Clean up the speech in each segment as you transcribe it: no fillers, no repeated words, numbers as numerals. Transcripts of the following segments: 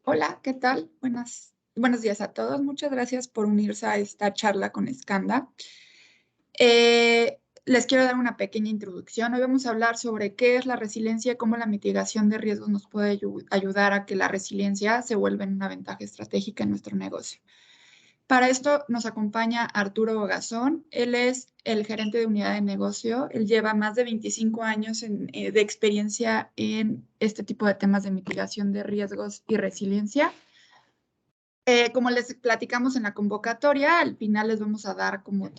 Hola, ¿qué tal? Buenos días a todos. Muchas gracias por unirse a esta charla con Skanda. Les quiero dar una pequeña introducción. Hoy vamos a hablar sobre qué es la resiliencia y cómo la mitigación de riesgos nos puede ayudar a que la resiliencia se vuelva en una ventaja estratégica en nuestro negocio. Para esto nos acompaña Arturo Gazón. Él es el gerente de unidad de negocio. Él lleva más de 25 años de experiencia en este tipo de temas de mitigación de riesgos y resiliencia. Como les platicamos en la convocatoria, al final les vamos a dar como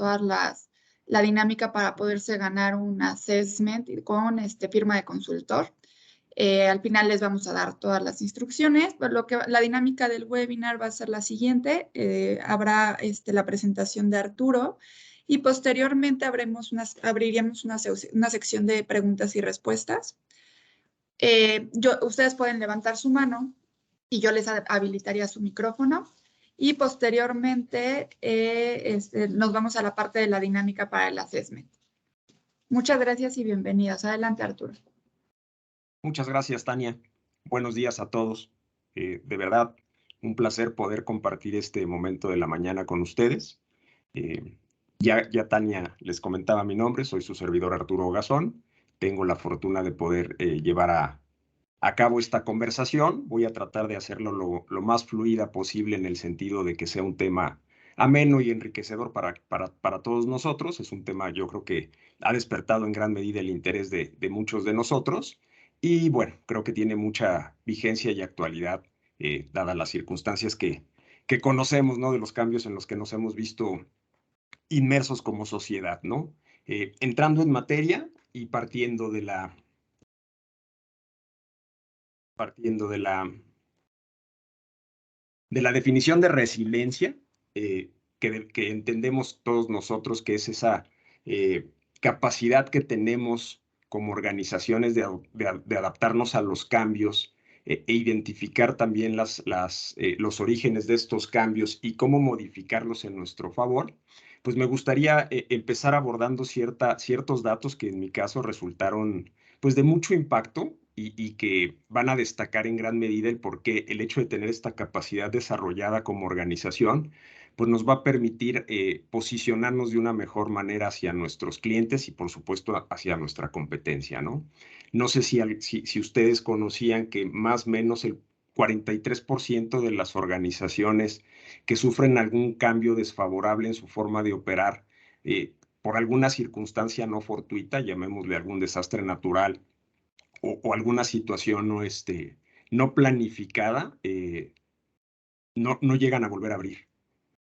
la dinámica para poderse ganar un assessment con firma de consultor. Al final les vamos a dar todas las instrucciones, pero la dinámica del webinar va a ser la siguiente. Habrá la presentación de Arturo y posteriormente abriríamos una sección de preguntas y respuestas. Ustedes pueden levantar su mano y yo les habilitaría su micrófono. Y posteriormente nos vamos a la parte de la dinámica para el assessment. Muchas gracias y bienvenidos. Adelante, Arturo. Muchas gracias, Tania. Buenos días a todos. De verdad, un placer poder compartir este momento de la mañana con ustedes. Ya Tania les comentaba mi nombre, soy su servidor Arturo Gazón. Tengo la fortuna de poder llevar a cabo esta conversación. Voy a tratar de hacerlo lo más fluida posible en el sentido de que sea un tema ameno y enriquecedor para todos nosotros. Es un tema, yo creo que ha despertado en gran medida el interés de muchos de nosotros. Y bueno, creo que tiene mucha vigencia y actualidad, dadas las circunstancias que conocemos, ¿no? De los cambios en los que nos hemos visto inmersos como sociedad, ¿no? Entrando en materia y partiendo de la definición de resiliencia, que entendemos todos nosotros que es esa capacidad que tenemos como organizaciones de adaptarnos a los cambios e identificar también los orígenes de estos cambios y cómo modificarlos en nuestro favor. Pues me gustaría empezar abordando ciertos datos que en mi caso resultaron pues de mucho impacto y que van a destacar en gran medida el por qué el hecho de tener esta capacidad desarrollada como organización, pues nos va a permitir posicionarnos de una mejor manera hacia nuestros clientes y por supuesto hacia nuestra competencia, ¿no? No sé si ustedes conocían que más o menos el 43% de las organizaciones que sufren algún cambio desfavorable en su forma de operar por alguna circunstancia no fortuita, llamémosle algún desastre natural, o alguna situación no planificada, no llegan a volver a abrir.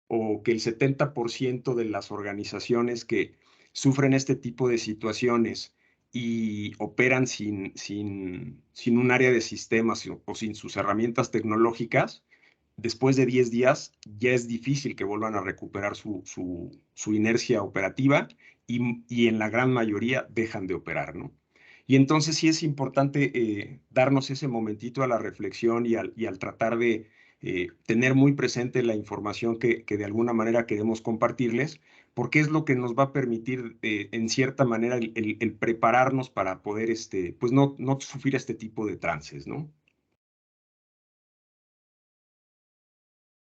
O que el 70% de las organizaciones que sufren este tipo de situaciones y operan sin un área de sistemas o sin sus herramientas tecnológicas, después de 10 días ya es difícil que vuelvan a recuperar su inercia operativa y en la gran mayoría dejan de operar, ¿no? Y entonces sí es importante darnos ese momentito a la reflexión y al tratar de tener muy presente la información que de alguna manera queremos compartirles, porque es lo que nos va a permitir en cierta manera el prepararnos para poder pues no sufrir este tipo de trances, ¿no?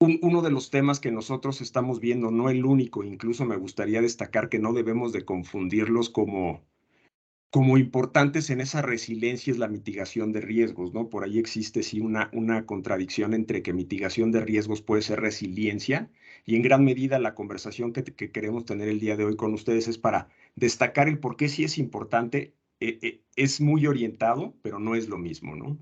Uno de los temas que nosotros estamos viendo, no el único, incluso me gustaría destacar que no debemos de confundirlos como importantes en esa resiliencia, es la mitigación de riesgos, ¿no? Por ahí existe sí una contradicción entre que mitigación de riesgos puede ser resiliencia, y en gran medida la conversación que queremos tener el día de hoy con ustedes es para destacar el por qué sí es importante, es muy orientado, pero no es lo mismo, ¿no?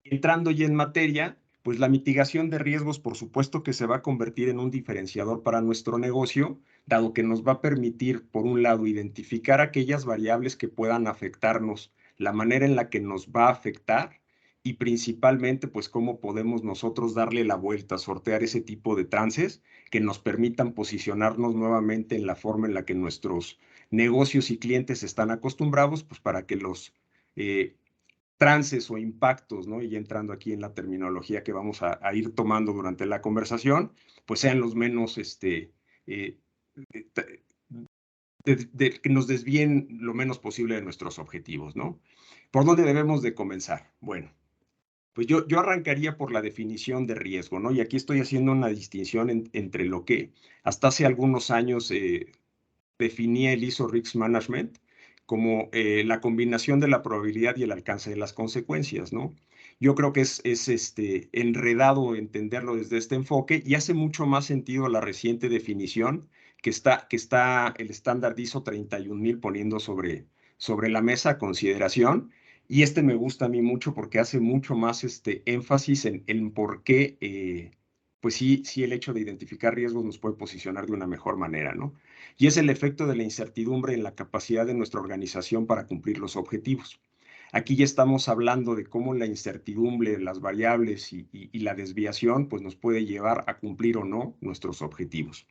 Entrando ya en materia, pues la mitigación de riesgos, por supuesto que se va a convertir en un diferenciador para nuestro negocio, dado que nos va a permitir, por un lado, identificar aquellas variables que puedan afectarnos, la manera en la que nos va a afectar y principalmente, pues cómo podemos nosotros darle la vuelta, sortear ese tipo de trances que nos permitan posicionarnos nuevamente en la forma en la que nuestros negocios y clientes están acostumbrados, pues para que los trances o impactos, ¿no? Y ya entrando aquí en la terminología que vamos a ir tomando durante la conversación, pues sean los menos, eh, que nos desvíen lo menos posible de nuestros objetivos, ¿no? ¿Por dónde debemos de comenzar? Bueno, Pues yo arrancaría por la definición de riesgo, ¿no? Y aquí estoy haciendo una distinción entre lo que hasta hace algunos años definía el ISO Risk Management como la combinación de la probabilidad y el alcance de las consecuencias, ¿no? Yo creo que es enredado entenderlo desde este enfoque y hace mucho más sentido la reciente definición que está el estándar ISO 31000 poniendo sobre la mesa a consideración. Y me gusta a mí mucho porque hace mucho más énfasis en por qué, pues sí, el hecho de identificar riesgos nos puede posicionar de una mejor manera, ¿no? Y es el efecto de la incertidumbre en la capacidad de nuestra organización para cumplir los objetivos. Aquí ya estamos hablando de cómo la incertidumbre, las variables y la desviación, pues nos puede llevar a cumplir o no nuestros objetivos.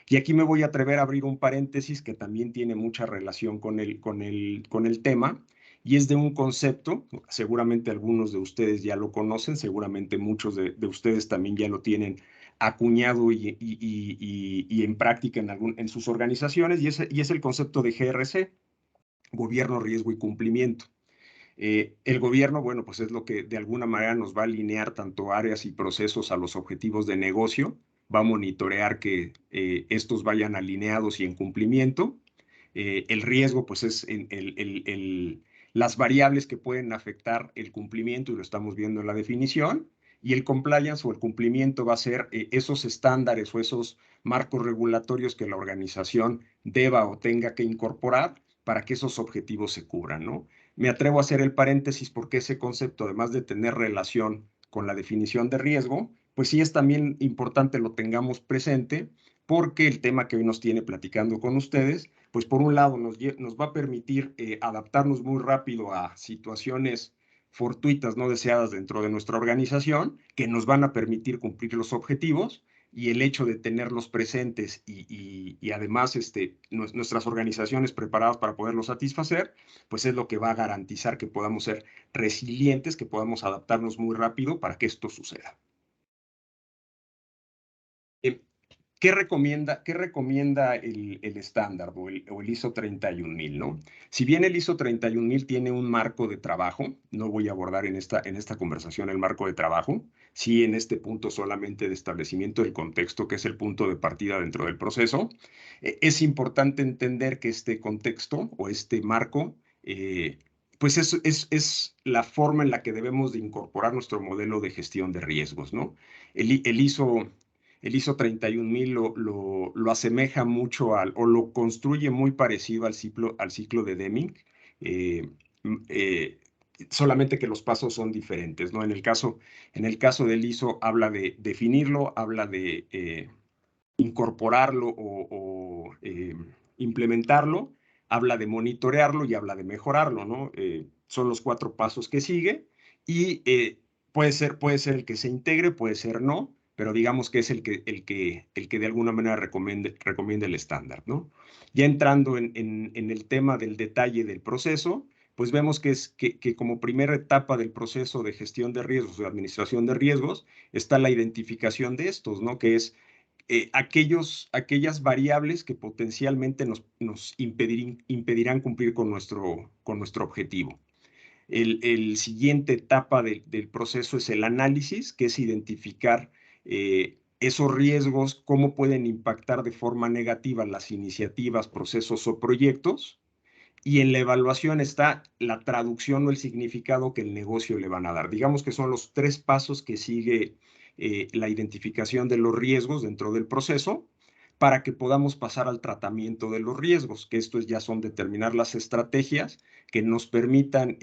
Y aquí me voy a atrever a abrir un paréntesis que también tiene mucha relación con el tema, y es de un concepto, seguramente algunos de ustedes ya lo conocen, seguramente muchos de ustedes también ya lo tienen acuñado y en práctica en sus organizaciones, y es el concepto de GRC, Gobierno, Riesgo y Cumplimiento. El gobierno, bueno, pues es lo que de alguna manera nos va a alinear tanto áreas y procesos a los objetivos de negocio, va a monitorear que estos vayan alineados y en cumplimiento. El riesgo, pues es las variables que pueden afectar el cumplimiento, y lo estamos viendo en la definición, y el compliance o el cumplimiento va a ser esos estándares o esos marcos regulatorios que la organización deba o tenga que incorporar para que esos objetivos se cubran, ¿no? Me atrevo a hacer el paréntesis porque ese concepto, además de tener relación con la definición de riesgo, pues sí es también importante lo tengamos presente, porque el tema que hoy nos tiene platicando con ustedes, pues por un lado nos va a permitir adaptarnos muy rápido a situaciones fortuitas no deseadas dentro de nuestra organización, que nos van a permitir cumplir los objetivos, y el hecho de tenerlos presentes y además nuestras organizaciones preparadas para poderlos satisfacer, pues es lo que va a garantizar que podamos ser resilientes, que podamos adaptarnos muy rápido para que esto suceda. ¿Qué recomienda el estándar o el ISO 31000, ¿no? Si bien el ISO 31000 tiene un marco de trabajo, no voy a abordar en esta conversación el marco de trabajo, sí en este punto solamente de establecimiento del contexto, que es el punto de partida dentro del proceso, es importante entender que este contexto o este marco, pues es la forma en la que debemos de incorporar nuestro modelo de gestión de riesgos, ¿no? El ISO 31000 lo asemeja mucho o lo construye muy parecido al ciclo de Deming, eh, eh, solamente que los pasos son diferentes, ¿no? En el caso del ISO habla de definirlo, habla de incorporarlo o implementarlo, habla de monitorearlo y habla de mejorarlo, ¿no? Son los 4 pasos que sigue y puede ser el que se integre, puede ser no, pero digamos que es el que de alguna manera recomienda el estándar, ¿no? Ya entrando en el tema del detalle del proceso, pues vemos que como primera etapa del proceso de gestión de riesgos, de administración de riesgos, está la identificación de estos, ¿no? Que es aquellas variables que potencialmente nos impedirán cumplir con nuestro objetivo. El siguiente etapa del proceso es el análisis, que es identificar esos riesgos, cómo pueden impactar de forma negativa las iniciativas, procesos o proyectos. Y en la evaluación está la traducción o el significado que el negocio le van a dar. Digamos que son los 3 pasos que sigue la identificación de los riesgos dentro del proceso para que podamos pasar al tratamiento de los riesgos, que estos ya son determinar las estrategias que nos permitan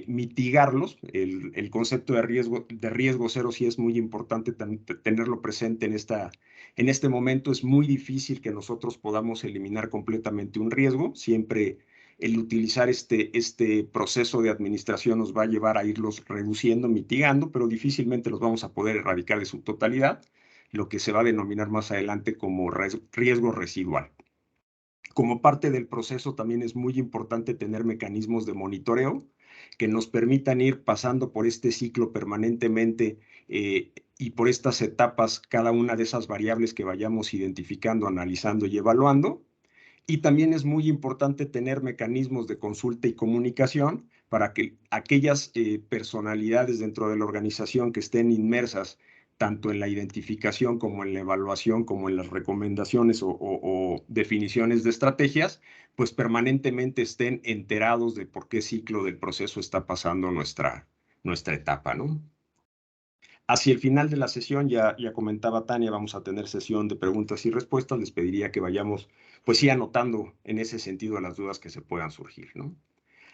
mitigarlos. El concepto de riesgo cero sí es muy importante tenerlo presente en este momento. Es muy difícil que nosotros podamos eliminar completamente un riesgo. Siempre el utilizar este proceso de administración nos va a llevar a irlos reduciendo, mitigando, pero difícilmente los vamos a poder erradicar de su totalidad, lo que se va a denominar más adelante como riesgo residual. Como parte del proceso también es muy importante tener mecanismos de monitoreo que nos permitan ir pasando por este ciclo permanentemente y por estas etapas, cada una de esas variables que vayamos identificando, analizando y evaluando. Y también es muy importante tener mecanismos de consulta y comunicación para que aquellas personalidades dentro de la organización que estén inmersas tanto en la identificación como en la evaluación, como en las recomendaciones o definiciones de estrategias, pues permanentemente estén enterados de por qué ciclo del proceso está pasando nuestra etapa, ¿no? Hacia el final de la sesión, ya comentaba Tania, vamos a tener sesión de preguntas y respuestas. Les pediría que vayamos, pues sí, anotando en ese sentido las dudas que se puedan surgir, ¿no?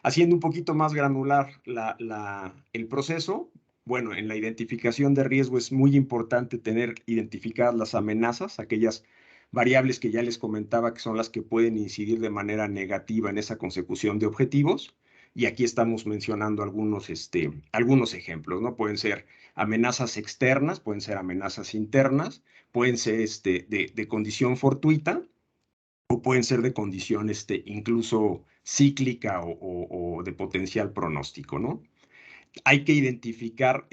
Haciendo un poquito más granular el proceso, bueno, en la identificación de riesgo es muy importante tener identificadas las amenazas, aquellas variables que ya les comentaba que son las que pueden incidir de manera negativa en esa consecución de objetivos. Y aquí estamos mencionando algunos ejemplos, ¿no? Pueden ser amenazas externas, pueden ser amenazas internas, pueden ser de condición fortuita, o pueden ser de condición incluso cíclica o de potencial pronóstico, ¿no? Hay que identificar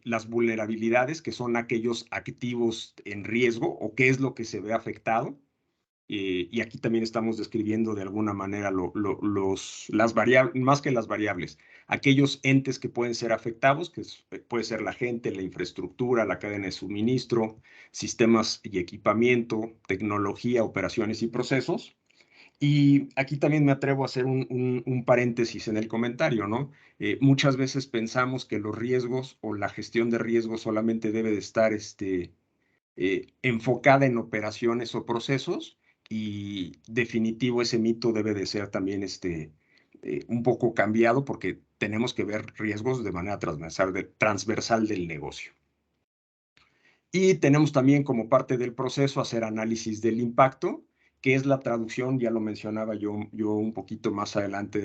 las vulnerabilidades, que son aquellos activos en riesgo o qué es lo que se ve afectado. Y aquí también estamos describiendo de alguna manera las variables, más que las variables, aquellos entes que pueden ser afectados, que puede ser la gente, la infraestructura, la cadena de suministro, sistemas y equipamiento, tecnología, operaciones y procesos. Y aquí también me atrevo a hacer un paréntesis en el comentario, ¿no? Muchas veces pensamos que los riesgos o la gestión de riesgos solamente debe de estar enfocada en operaciones o procesos, y definitivo ese mito debe de ser también un poco cambiado, porque tenemos que ver riesgos de manera transversal del negocio. Y tenemos también como parte del proceso hacer análisis del impacto, que es la traducción, ya lo mencionaba yo un poquito más adelante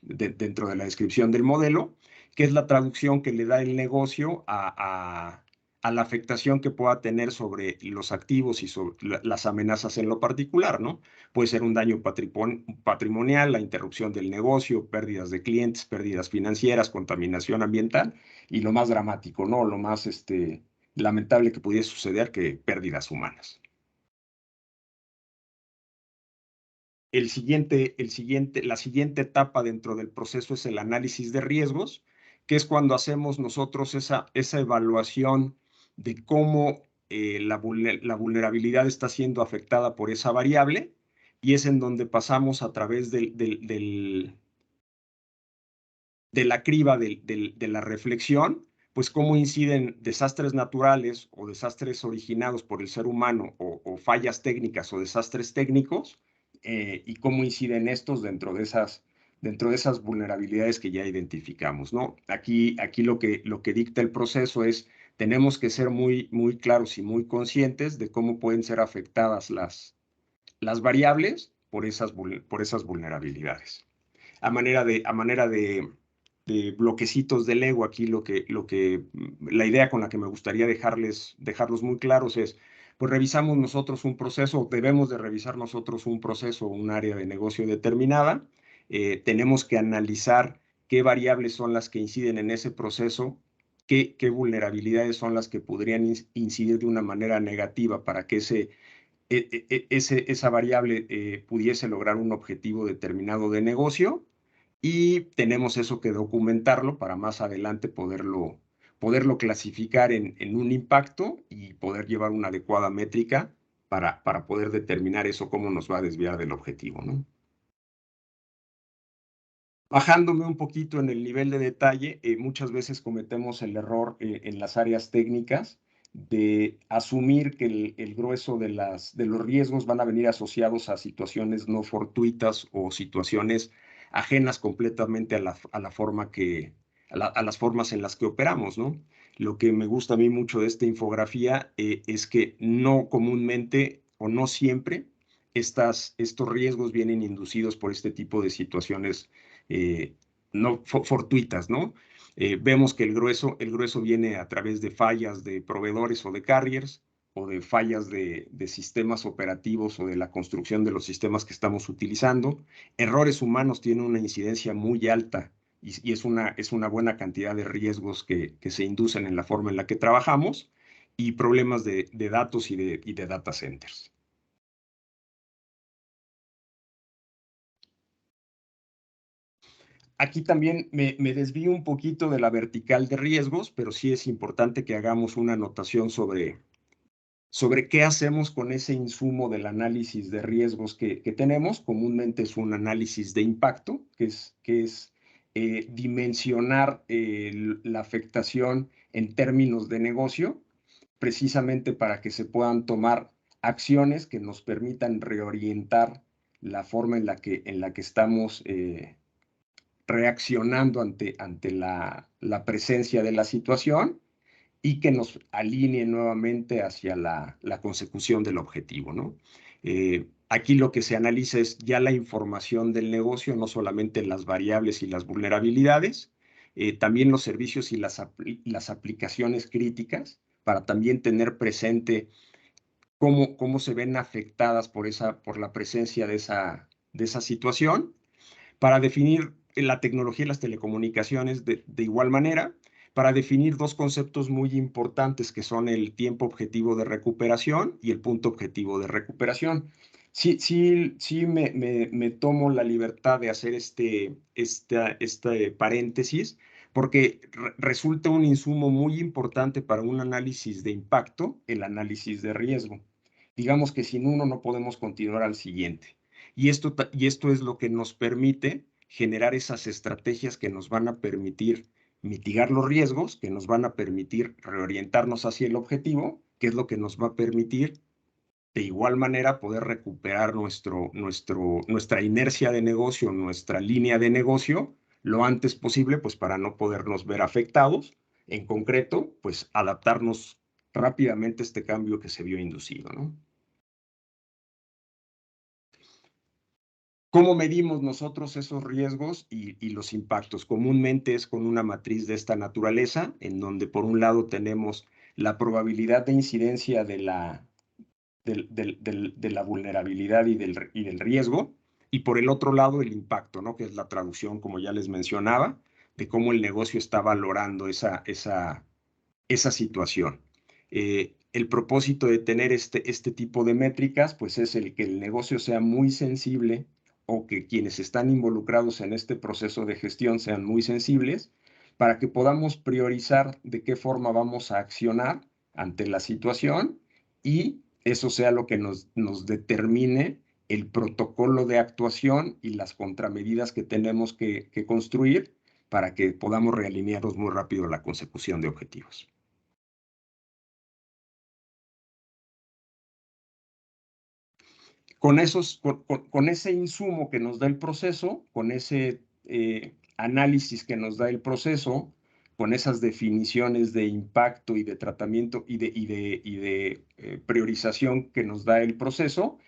dentro de la descripción del modelo, que es la traducción que le da el negocio a la afectación que pueda tener sobre los activos y sobre las amenazas en lo particular, ¿no? Puede ser un daño patrimonial, la interrupción del negocio, pérdidas de clientes, pérdidas financieras, contaminación ambiental, y lo más dramático, ¿no? Lo más lamentable que pudiese suceder, que pérdidas humanas. La siguiente etapa dentro del proceso es el análisis de riesgos, que es cuando hacemos nosotros esa evaluación de cómo la vulnerabilidad está siendo afectada por esa variable, y es en donde pasamos a través de la criba de la reflexión, pues cómo inciden desastres naturales o desastres originados por el ser humano, o fallas técnicas o desastres técnicos, y cómo inciden estos dentro de esas vulnerabilidades que ya identificamos, ¿no? Aquí lo que dicta el proceso es: tenemos que ser muy, muy claros y muy conscientes de cómo pueden ser afectadas las variables por esas vulnerabilidades. A manera de bloquecitos de Lego, aquí la idea con la que me gustaría dejarlos muy claros es: pues revisamos nosotros un proceso, debemos de revisar nosotros un proceso, un área de negocio determinada. Tenemos que analizar qué variables son las que inciden en ese proceso, qué vulnerabilidades son las que podrían incidir de una manera negativa para que esa variable pudiese lograr un objetivo determinado de negocio, y tenemos eso que documentarlo para más adelante poderlo clasificar en un impacto y poder llevar una adecuada métrica para poder determinar eso, cómo nos va a desviar del objetivo, ¿no? Bajándome un poquito en el nivel de detalle, muchas veces cometemos el error en las áreas técnicas de asumir que el grueso de los riesgos van a venir asociados a situaciones no fortuitas o situaciones ajenas completamente a las formas en las que operamos, ¿no? Lo que me gusta a mí mucho de esta infografía es que no comúnmente o no siempre estos riesgos vienen inducidos por este tipo de situaciones no fortuitas, ¿no? Vemos que el grueso viene a través de fallas de proveedores o de carriers, o de fallas de sistemas operativos o de la construcción de los sistemas que estamos utilizando. Errores humanos tienen una incidencia muy alta, y es una buena cantidad de riesgos que se inducen en la forma en la que trabajamos, y problemas de datos y de data centers. Aquí también me desvío un poquito de la vertical de riesgos, pero sí es importante que hagamos una anotación sobre qué hacemos con ese insumo del análisis de riesgos que tenemos. Comúnmente es un análisis de impacto, que es dimensionar la afectación en términos de negocio, precisamente para que se puedan tomar acciones que nos permitan reorientar la forma en la que estamos reaccionando ante la presencia de la situación y que nos alinee nuevamente hacia la consecución del objetivo, ¿no? Aquí lo que se analiza es ya la información del negocio, no solamente las variables y las vulnerabilidades, también los servicios y las aplicaciones críticas, para también tener presente cómo se ven afectadas por la presencia de esa situación, para definir la tecnología y las telecomunicaciones de igual manera, para definir dos conceptos muy importantes que son el tiempo objetivo de recuperación y el punto objetivo de recuperación. Sí me tomo la libertad de hacer este paréntesis porque resulta un insumo muy importante para un análisis de impacto, el análisis de riesgo. Digamos que sin uno no podemos continuar al siguiente. Y esto es lo que nos permite generar esas estrategias que nos van a permitir mitigar los riesgos, que nos van a permitir reorientarnos hacia el objetivo, que es lo que nos va a permitir de igual manera poder recuperar nuestra inercia de negocio, nuestra línea de negocio, lo antes posible, pues para no podernos ver afectados. En concreto, pues adaptarnos rápidamente a este cambio que se vio inducido, ¿no? ¿Cómo medimos nosotros esos riesgos y los impactos? Comúnmente es con una matriz de esta naturaleza, en donde por un lado tenemos la probabilidad de incidencia de la vulnerabilidad y del riesgo, y por el otro lado el impacto, ¿no? Que es la traducción, como ya les mencionaba, de cómo el negocio está valorando esa situación. El propósito de tener este tipo de métricas, pues es el que el negocio sea muy sensible o que quienes están involucrados en este proceso de gestión sean muy sensibles para que podamos priorizar de qué forma vamos a accionar ante la situación y eso sea lo que nos determine el protocolo de actuación y las contramedidas que tenemos que construir para que podamos realinearnos muy rápido a la consecución de objetivos. Con ese insumo que nos da el proceso, con ese análisis que nos da el proceso, con esas definiciones de impacto y de tratamiento y de priorización que nos da el proceso,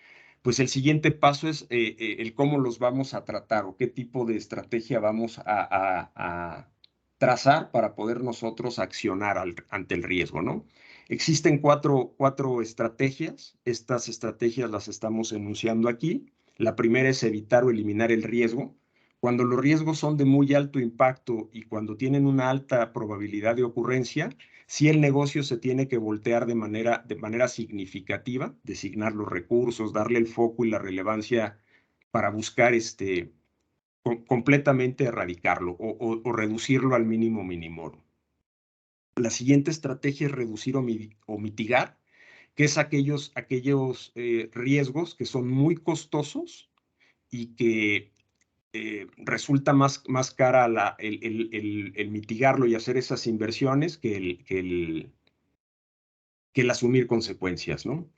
pues el siguiente paso es el cómo los vamos a tratar o qué tipo de estrategia vamos a trazar para poder nosotros accionar ante el riesgo, ¿no? Existen cuatro estrategias. Estas estrategias las estamos enunciando aquí. La primera es evitar o eliminar el riesgo. Cuando los riesgos son de muy alto impacto y cuando tienen una alta probabilidad de ocurrencia, sí el negocio se tiene que voltear de manera significativa, designar los recursos, darle el foco y la relevancia para buscar completamente erradicarlo o reducirlo al mínimo mínimo. La siguiente estrategia es reducir o mitigar, que es aquellos riesgos que son muy costosos y que resulta más cara el mitigarlo y hacer esas inversiones que el asumir consecuencias, ¿no?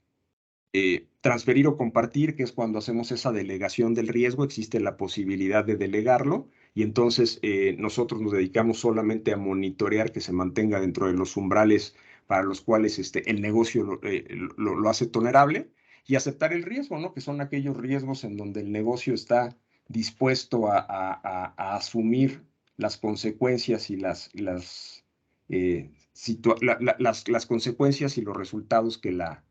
Transferir o compartir, que es cuando hacemos esa delegación del riesgo, existe la posibilidad de delegarlo y entonces nosotros nos dedicamos solamente a monitorear que se mantenga dentro de los umbrales para los cuales el negocio lo hace tolerable y aceptar el riesgo, ¿no? Que son aquellos riesgos en donde el negocio está dispuesto a asumir las consecuencias y las consecuencias y los resultados que la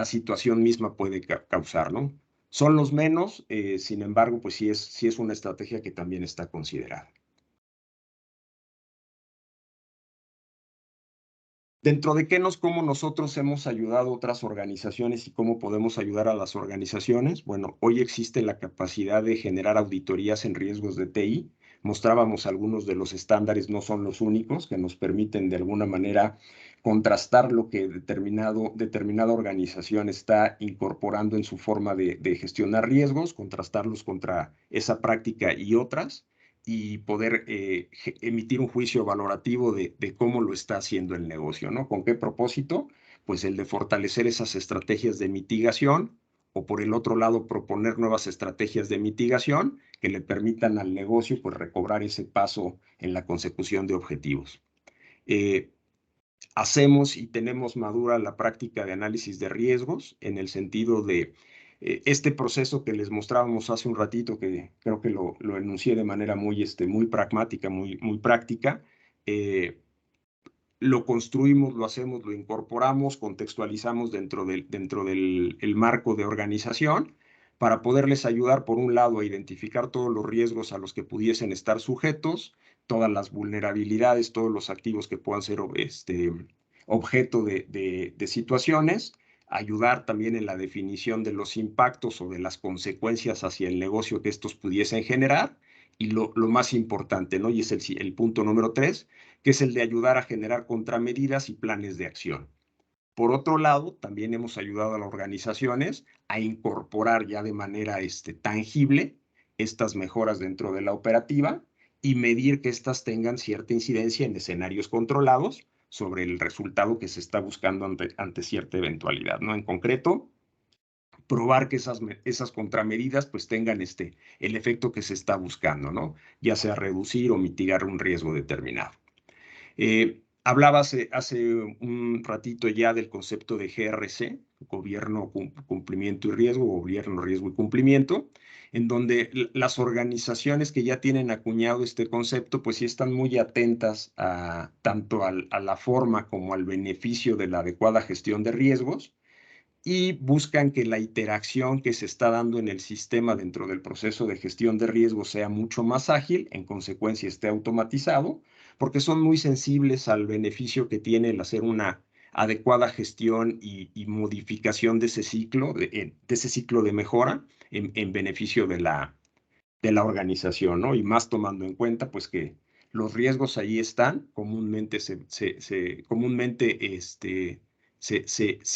situación misma puede causar, ¿no? Son los menos, sin embargo, pues sí es una estrategia que también está considerada. Dentro de cómo nosotros hemos ayudado a otras organizaciones y cómo podemos ayudar a las organizaciones, bueno, hoy existe la capacidad de generar auditorías en riesgos de TI mostrábamos algunos de los estándares, no son los únicos, que nos permiten de alguna manera contrastar lo que determinada organización está incorporando en su forma de gestionar riesgos, contrastarlos contra esa práctica y otras, y poder emitir un juicio valorativo de cómo lo está haciendo el negocio, ¿no? ¿Con qué propósito? Pues el de fortalecer esas estrategias de mitigación, o por el otro lado proponer nuevas estrategias de mitigación que le permitan al negocio pues recobrar ese paso en la consecución de objetivos. Hacemos y tenemos madura la práctica de análisis de riesgos en el sentido de este proceso que les mostrábamos hace un ratito, que creo que lo enuncié de manera muy pragmática, muy práctica. Lo construimos, lo hacemos, lo incorporamos, contextualizamos dentro del marco de organización para poderles ayudar, por un lado, a identificar todos los riesgos a los que pudiesen estar sujetos, todas las vulnerabilidades, todos los activos que puedan ser objeto de situaciones, ayudar también en la definición de los impactos o de las consecuencias hacia el negocio que estos pudiesen generar, y lo más importante, ¿no? Y es el punto número 3, que es el de ayudar a generar contramedidas y planes de acción. Por otro lado, también hemos ayudado a las organizaciones a incorporar ya de manera tangible estas mejoras dentro de la operativa y medir que éstas tengan cierta incidencia en escenarios controlados sobre el resultado que se está buscando ante cierta eventualidad, ¿no? En concreto, probar que esas contramedidas pues tengan el efecto que se está buscando, ¿no? Ya sea reducir o mitigar un riesgo determinado. Hablaba hace un ratito ya del concepto de GRC, Gobierno, Cumplimiento y Riesgo, Gobierno, Riesgo y Cumplimiento, en donde las organizaciones que ya tienen acuñado este concepto, pues sí están muy atentas tanto a la forma como al beneficio de la adecuada gestión de riesgos, y buscan que la interacción que se está dando en el sistema dentro del proceso de gestión de riesgos sea mucho más ágil, en consecuencia esté automatizado, porque son muy sensibles al beneficio que tiene el hacer una adecuada gestión y modificación de ese ciclo, de mejora en beneficio de la organización, ¿no? Y más tomando en cuenta, pues, que los riesgos ahí están, comúnmente se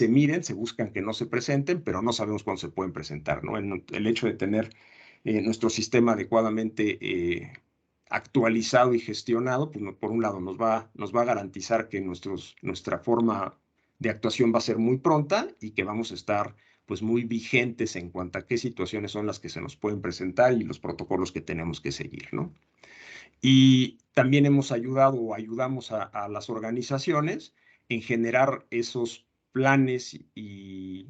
miden, se buscan que no se presenten, pero no sabemos cuándo se pueden presentar, ¿no? El hecho de tener nuestro sistema adecuadamente actualizado y gestionado, pues por un lado nos va a garantizar que nuestra forma de actuación va a ser muy pronta y que vamos a estar pues muy vigentes en cuanto a qué situaciones son las que se nos pueden presentar y los protocolos que tenemos que seguir, ¿no? Y también hemos ayudado o ayudamos a las organizaciones en generar esos planes y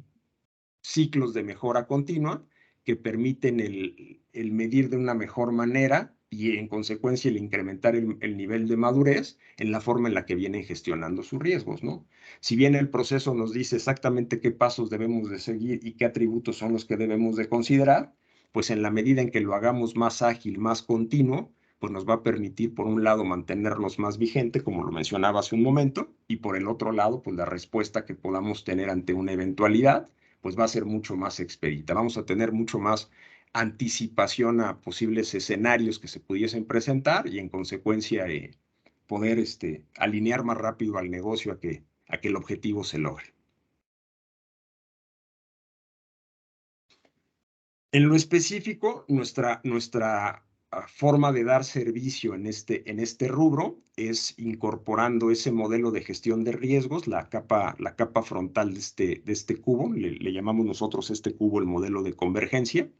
ciclos de mejora continua que permiten el medir de una mejor manera y en consecuencia el incrementar el nivel de madurez en la forma en la que vienen gestionando sus riesgos, ¿no? Si bien el proceso nos dice exactamente qué pasos debemos de seguir y qué atributos son los que debemos de considerar, pues en la medida en que lo hagamos más ágil, más continuo, pues nos va a permitir, por un lado, mantenernos más vigente, como lo mencionaba hace un momento, y por el otro lado, pues la respuesta que podamos tener ante una eventualidad pues va a ser mucho más expedita. Vamos a tener mucho más anticipación a posibles escenarios que se pudiesen presentar y en consecuencia poder alinear más rápido al negocio a que el objetivo se logre. En lo específico, nuestra forma de dar servicio en este rubro es incorporando ese modelo de gestión de riesgos, la capa frontal de este cubo, le llamamos nosotros este cubo el modelo de convergencia,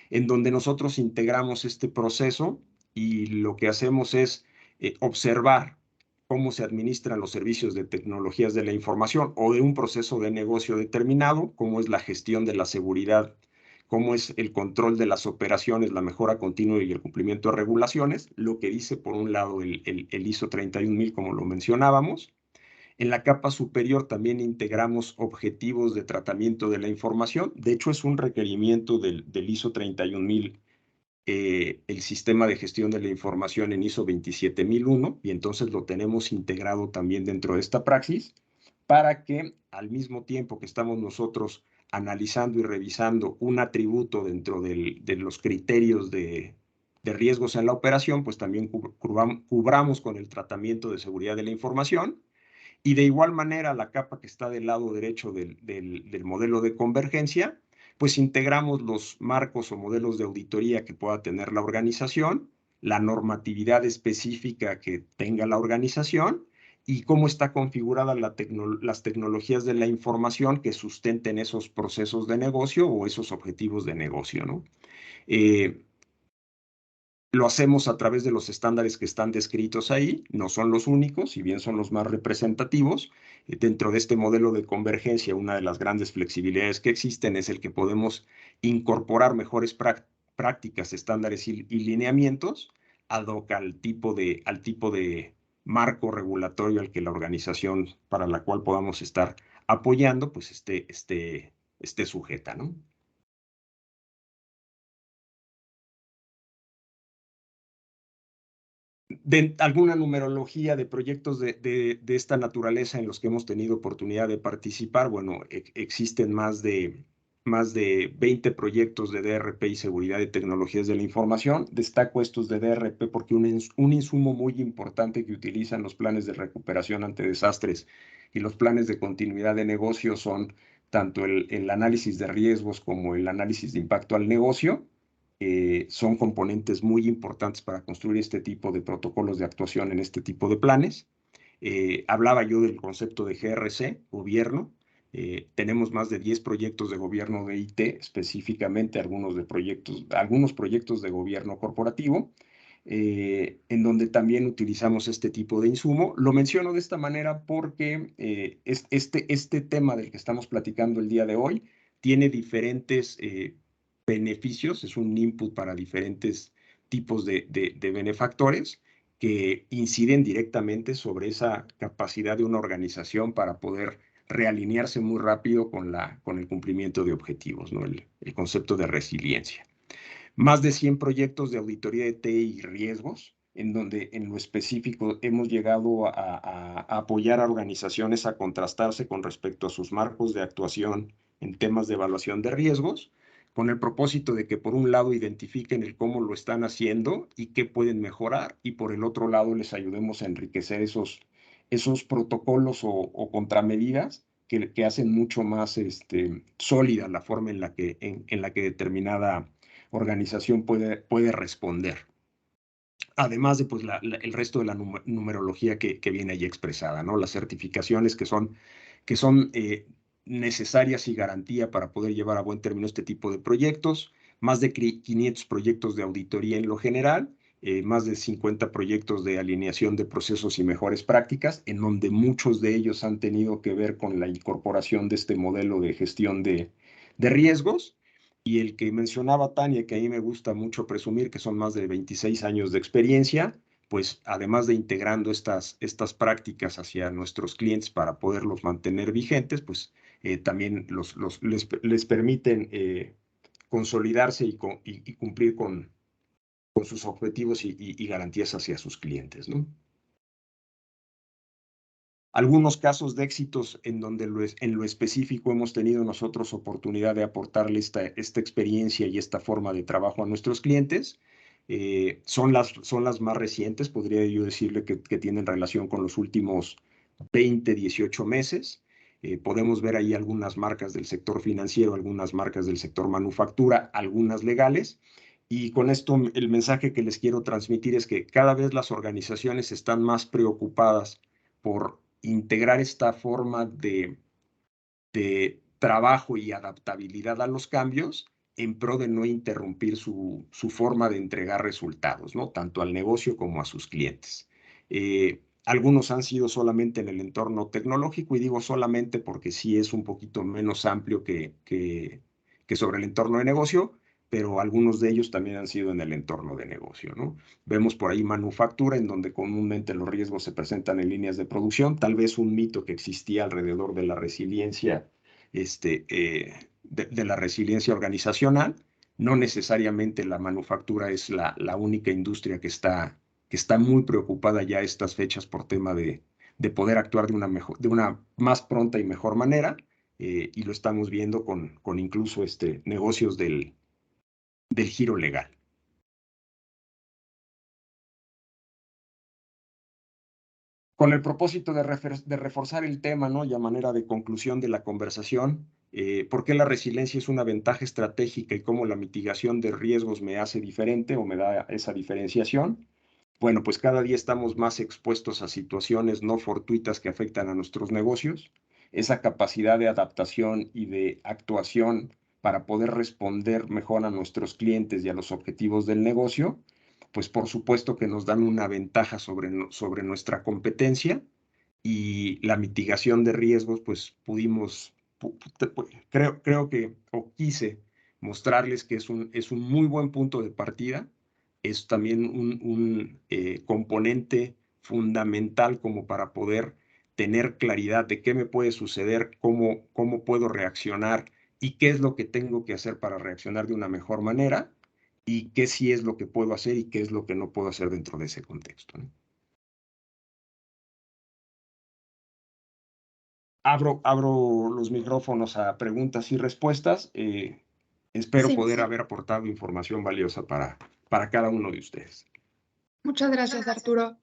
en donde nosotros integramos este proceso y lo que hacemos es observar cómo se administran los servicios de tecnologías de la información o de un proceso de negocio determinado, cómo es la gestión de la seguridad, cómo es el control de las operaciones, la mejora continua y el cumplimiento de regulaciones, lo que dice por un lado el ISO 31000, como lo mencionábamos. En la capa superior también integramos objetivos de tratamiento de la información. De hecho, es un requerimiento del ISO 31000, el sistema de gestión de la información en ISO 27001, y entonces lo tenemos integrado también dentro de esta praxis para que al mismo tiempo que estamos nosotros analizando y revisando un atributo dentro de los criterios de riesgos en la operación, pues también cubramos con el tratamiento de seguridad de la información. Y de igual manera, la capa que está del lado derecho del modelo de convergencia, pues integramos los marcos o modelos de auditoría que pueda tener la organización, la normatividad específica que tenga la organización y cómo está configurada las tecnologías de la información que sustenten esos procesos de negocio o esos objetivos de negocio, ¿no? Lo hacemos a través de los estándares que están descritos ahí, no son los únicos, si bien son los más representativos. Dentro de este modelo de convergencia, una de las grandes flexibilidades que existen es el que podemos incorporar mejores prácticas, estándares y lineamientos ad hoc al tipo de marco regulatorio al que la organización para la cual podamos estar apoyando, pues esté sujeta, ¿no? De alguna numerología de proyectos de esta naturaleza en los que hemos tenido oportunidad de participar, bueno, existen más de 20 proyectos de DRP y seguridad de tecnologías de la información. Destaco estos de DRP porque un insumo muy importante que utilizan los planes de recuperación ante desastres y los planes de continuidad de negocio son tanto el análisis de riesgos como el análisis de impacto al negocio. Son componentes muy importantes para construir este tipo de protocolos de actuación en este tipo de planes. Hablaba yo del concepto de GRC, gobierno. Tenemos más de 10 proyectos de gobierno de IT, específicamente algunos proyectos de gobierno corporativo, en donde también utilizamos este tipo de insumo. Lo menciono de esta manera porque este tema del que estamos platicando el día de hoy tiene diferentes beneficios, es un input para diferentes tipos de benefactores que inciden directamente sobre esa capacidad de una organización para poder realinearse muy rápido con el cumplimiento de objetivos, ¿no? El concepto de resiliencia. Más de 100 proyectos de auditoría de TI y riesgos, en donde en lo específico hemos llegado a apoyar a organizaciones a contrastarse con respecto a sus marcos de actuación en temas de evaluación de riesgos, con el propósito de que por un lado identifiquen el cómo lo están haciendo y qué pueden mejorar, y por el otro lado les ayudemos a enriquecer esos protocolos o contramedidas que hacen mucho más sólida la forma en la que determinada organización puede responder. Además de pues, el resto de la numerología que viene ahí expresada, ¿no? Las certificaciones que son necesarias y garantía para poder llevar a buen término este tipo de proyectos, más de 500 proyectos de auditoría en lo general, más de 50 proyectos de alineación de procesos y mejores prácticas, en donde muchos de ellos han tenido que ver con la incorporación de este modelo de gestión de riesgos. Y el que mencionaba Tania, que a mí me gusta mucho presumir, que son más de 26 años de experiencia, pues además de integrando estas prácticas hacia nuestros clientes para poderlos mantener vigentes, pues también les permiten consolidarse y cumplir con sus objetivos y garantías hacia sus clientes, ¿no? Algunos casos de éxitos en donde en lo específico hemos tenido nosotros oportunidad de aportarle esta experiencia y esta forma de trabajo a nuestros clientes. Son las más recientes, podría yo decirle que tienen relación con los últimos 20, 18 meses. Podemos ver ahí algunas marcas del sector financiero, algunas marcas del sector manufactura, algunas legales. Y con esto el mensaje que les quiero transmitir es que cada vez las organizaciones están más preocupadas por integrar esta forma de trabajo y adaptabilidad a los cambios en pro de no interrumpir su forma de entregar resultados, ¿no? Tanto al negocio como a sus clientes. Algunos han sido solamente en el entorno tecnológico, y digo solamente porque sí es un poquito menos amplio que sobre el entorno de negocio, pero algunos de ellos también han sido en el entorno de negocio, ¿no? Vemos por ahí manufactura, en donde comúnmente los riesgos se presentan en líneas de producción, tal vez un mito que existía alrededor de la resiliencia, de la resiliencia organizacional. No necesariamente la manufactura es la única industria que está muy preocupada ya a estas fechas por tema de poder actuar de una más pronta y mejor manera, y lo estamos viendo con incluso negocios del giro legal. Con el propósito de reforzar el tema, ¿no? Y a manera de conclusión de la conversación, ¿por qué la resiliencia es una ventaja estratégica y cómo la mitigación de riesgos me hace diferente o me da esa diferenciación? Bueno, pues cada día estamos más expuestos a situaciones no fortuitas que afectan a nuestros negocios. Esa capacidad de adaptación y de actuación para poder responder mejor a nuestros clientes y a los objetivos del negocio, pues por supuesto que nos dan una ventaja sobre nuestra competencia, y la mitigación de riesgos, pues creo que, o quise mostrarles que es un muy buen punto de partida, es también un componente fundamental como para poder tener claridad de qué me puede suceder, cómo puedo reaccionar y qué es lo que tengo que hacer para reaccionar de una mejor manera, y qué sí es lo que puedo hacer y qué es lo que no puedo hacer dentro de ese contexto, ¿no? Abro los micrófonos a preguntas y respuestas. Espero Sí, poder haber aportado información valiosa para cada uno de ustedes. muchas gracias, Arturo.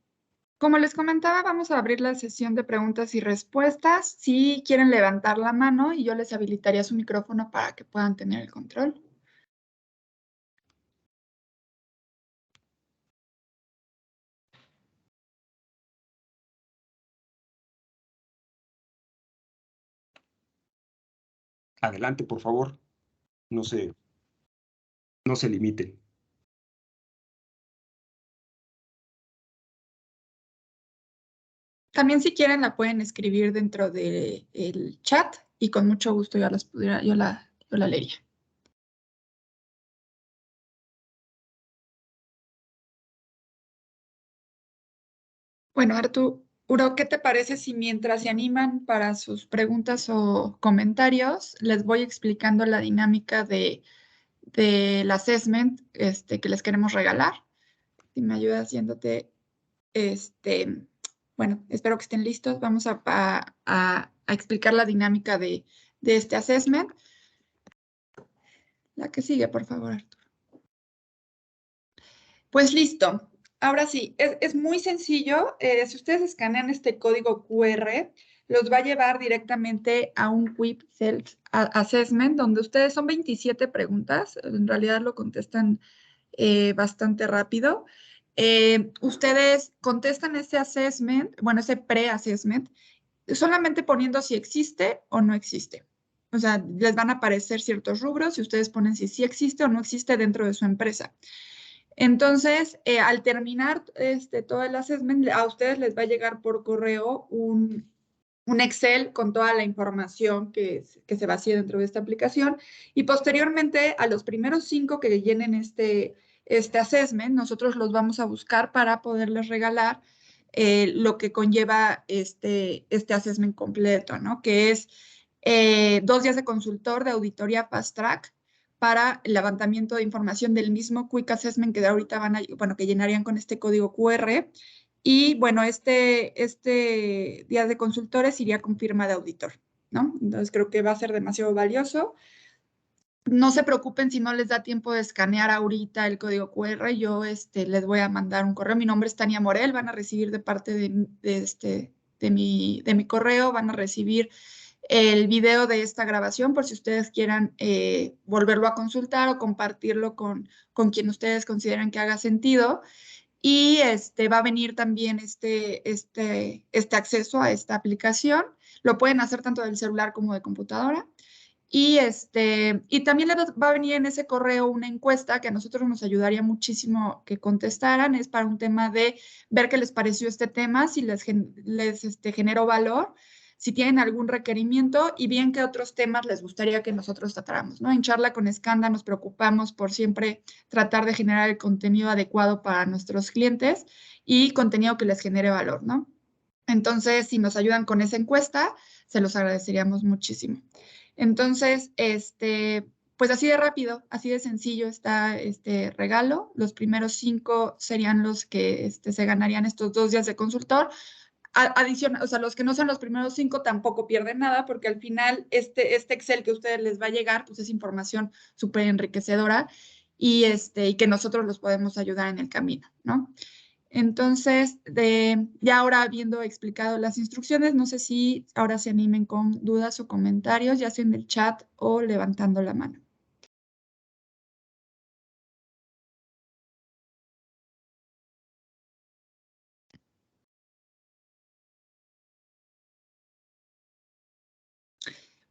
Como les comentaba, vamos a abrir la sesión de preguntas y respuestas. Si quieren levantar la mano y yo les habilitaría su micrófono para que puedan tener el control. Adelante, por favor. No no se limiten. También si quieren la pueden escribir dentro del chat y con mucho gusto yo la leería. Bueno, Arturo, ¿qué te parece si mientras se animan para sus preguntas o comentarios, les voy explicando la dinámica del assessment que les queremos regalar? Si me ayudas haciéndote, bueno, espero que estén listos. Vamos a explicar la dinámica de este assessment. La que sigue, por favor, Arturo. Pues listo. Ahora sí, es muy sencillo. Si ustedes escanean este código QR, los va a llevar directamente a un Quick Self Assessment, donde ustedes son 27 preguntas. En realidad lo contestan bastante rápido. Ustedes contestan ese assessment, bueno, ese pre-assessment, solamente poniendo si existe o no existe. O sea, les van a aparecer ciertos rubros y ustedes ponen si sí existe o no existe dentro de su empresa. Entonces, al terminar todo el assessment, a ustedes les va a llegar por correo un Excel con toda la información que se vacía dentro de esta aplicación, y posteriormente a los primeros 5 que llenen este assessment, nosotros los vamos a buscar para poderles regalar lo que conlleva este assessment completo, ¿no? Que es 2 días de consultor de auditoría Fast Track para el levantamiento de información del mismo Quick Assessment que de ahorita que llenarían con este código QR. Y bueno, este día de consultores iría con firma de auditor, ¿no? Entonces creo que va a ser demasiado valioso. No se preocupen si no les da tiempo de escanear ahorita el código QR. Yo les voy a mandar un correo. Mi nombre es Tania Morel. Van a recibir de parte de mi correo, van a recibir el video de esta grabación por si ustedes quieran volverlo a consultar o compartirlo con quien ustedes consideren que haga sentido. Y va a venir también este acceso a esta aplicación. Lo pueden hacer tanto del celular como de computadora. Y también les va a venir en ese correo una encuesta que a nosotros nos ayudaría muchísimo que contestaran. Es para un tema de ver qué les pareció este tema, si les generó valor, si tienen algún requerimiento y bien qué otros temas les gustaría que nosotros tratáramos, ¿no? En Charla con Escanda nos preocupamos por siempre tratar de generar el contenido adecuado para nuestros clientes y contenido que les genere valor, ¿no? Entonces, si nos ayudan con esa encuesta, se los agradeceríamos muchísimo. Entonces, pues así de rápido, así de sencillo está este regalo. Los primeros 5 serían los que se ganarían estos 2 días de consultor. Adicional, o sea, los que no son los primeros 5 tampoco pierden nada, porque al final este Excel que a ustedes les va a llegar, pues es información súper enriquecedora y que nosotros los podemos ayudar en el camino, ¿no? Entonces, ya ahora habiendo explicado las instrucciones, no sé si ahora se animen con dudas o comentarios, ya sea en el chat o levantando la mano.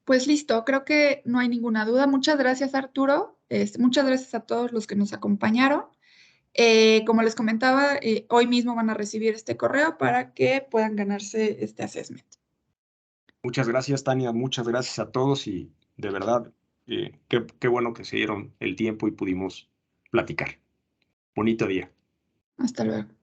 Pues listo, creo que no hay ninguna duda. Muchas gracias, Arturo. Muchas gracias a todos los que nos acompañaron. Como les comentaba, hoy mismo van a recibir este correo para que puedan ganarse este assessment. Muchas gracias, Tania. Muchas gracias a todos y de verdad, qué bueno que se dieron el tiempo y pudimos platicar. Bonito día. Hasta luego.